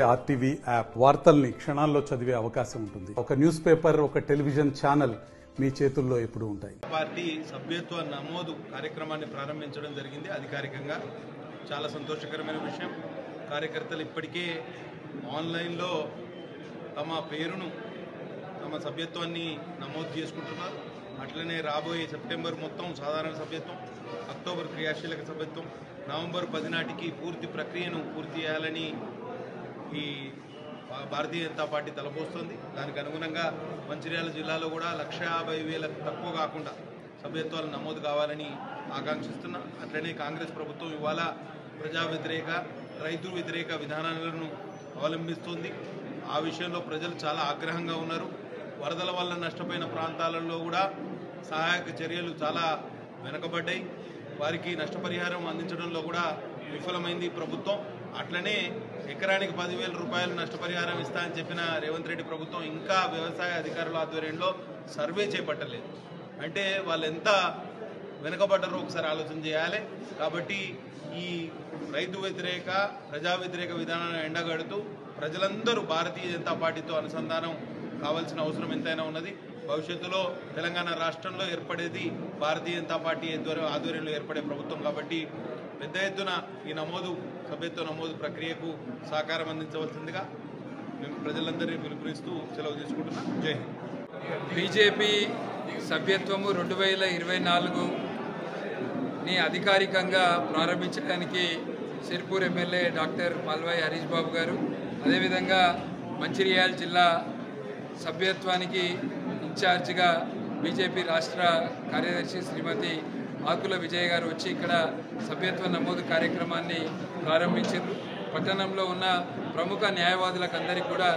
RTV app వార్తల్ని క్షణాల్లో చదివే అవకాశం ఉంటుంది. ఒక న్యూస్ పేపర్, ఒక టెలివిజన్ ఛానల్ మీ చేతుల్లో ఎప్పుడూ ఉంటాయి. పార్టీ సభ్యత్వ నమోదు కార్యక్రమాన్ని ప్రారంభించడం జరిగింది. అధికారికంగా చాలా సంతోషకరమైన విషయం. కార్యకర్తలు ఇప్పటికే ఆన్లైన్లో తమ పేరును, తమ సభ్యత్వాన్ని నమోదు చేసుకుంటున్నారు. అట్లనే రాబోయే సెప్టెంబర్ మొత్తం సాధారణ సభ్యత్వం, అక్టోబర్ క్రియాశీలక సభ్యత్వం, నవంబర్ 10 నాటికి పూర్తి ప్రక్రియను పూర్తి చేయాలని ఈ భారతీయ జనతా పార్టీ తలపోస్తుంది. దానికి అనుగుణంగా మంచిర్యాల జిల్లాలో కూడా 150,000 తక్కువ కాకుండా సభ్యత్వాలు నమోదు కావాలని ఆకాంక్షిస్తున్నా. అట్లనే కాంగ్రెస్ ప్రభుత్వం ఇవాళ ప్రజా వ్యతిరేక, రైతు వ్యతిరేక విధానాలను అవలంబిస్తుంది. ఆ విషయంలో ప్రజలు చాలా ఆగ్రహంగా ఉన్నారు. వరదల వల్ల నష్టపోయిన ప్రాంతాలలో కూడా సహాయక చర్యలు చాలా వెనుకబడ్డాయి. వారికి నష్టపరిహారం అందించడంలో కూడా విఫలమైంది ప్రభుత్వం. అట్లనే ఎకరానికి 10,000 రూపాయలు నష్టపరిహారం ఇస్తా అని చెప్పిన రేవంత్ రెడ్డి ప్రభుత్వం ఇంకా వ్యవసాయ అధికారుల ఆధ్వర్యంలో సర్వే చేపట్టలేదు. అంటే వాళ్ళు ఎంత వెనుకబడ్డారో ఒకసారి ఆలోచన చేయాలి. కాబట్టి ఈ రైతు వ్యతిరేక, ప్రజా వ్యతిరేక విధానాన్ని ఎండగడుతూ ప్రజలందరూ భారతీయ జనతా పార్టీతో అనుసంధానం కావాల్సిన అవసరం ఎంతైనా ఉన్నది. భవిష్యత్తులో తెలంగాణ రాష్ట్రంలో ఏర్పడేది భారతీయ జనతా పార్టీ ఆధ్వర్యంలో ఏర్పడే ప్రభుత్వం. కాబట్టి పెద్ద ఎత్తున ఈ సభ్యత్వ నమోదు ప్రక్రియకు సహకారం అందించవలసిందిగా మేము ప్రజలందరినీ పిలుపునిస్తూ సెలవు తీసుకుంటున్నాం. జై హింద్. బీజేపీ సభ్యత్వము 2024ని అధికారికంగా ప్రారంభించడానికి సిర్పూర్ ఎమ్మెల్యే డాక్టర్ పాల్వాయి హరీష్ బాబు గారు, అదేవిధంగా మంచిర్యాల జిల్లా సభ్యత్వానికి ఇన్ఛార్జిగా బీజేపీ రాష్ట్ర కార్యదర్శి శ్రీమతి ఆకుల విజయ్ గారు వచ్చి ఇక్కడ సభ్యత్వ నమోదు కార్యక్రమాన్ని ప్రారంభించారు. పట్టణంలో ఉన్న ప్రముఖ న్యాయవాదులకు అందరికీ కూడా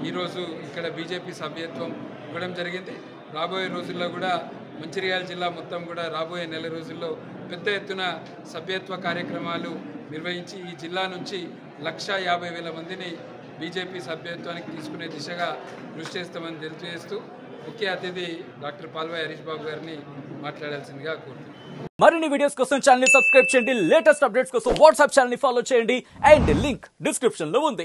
ఈరోజు ఇక్కడ బీజేపీ సభ్యత్వం ఇవ్వడం జరిగింది. రాబోయే రోజుల్లో కూడా మంచిర్యాల జిల్లా మొత్తం కూడా రాబోయే నెల రోజుల్లో పెద్ద ఎత్తున సభ్యత్వ కార్యక్రమాలు నిర్వహించి ఈ జిల్లా నుంచి 150,000 మందిని బీజేపీ సభ్యత్వానికి తీసుకునే దిశగా కృషి చేస్తామని తెలియజేస్తూ ముఖ్య అతిథి డాక్టర్ పాల్వాయి హరీష్ బాబు గారిని మాట్లాడాల్సిందిగా కోరుతున్నాను. మరిన్ని వీడియోస్ కోసం ఛానల్ ని సబ్స్క్రైబ్ చేయండి. లేటెస్ట్ అప్డేట్స్ కోసం వాట్సాప్ ఛానల్ ని ఫాలో చేయండి. అండ్ లింక్ డిస్క్రిప్షన్ లో ఉంది.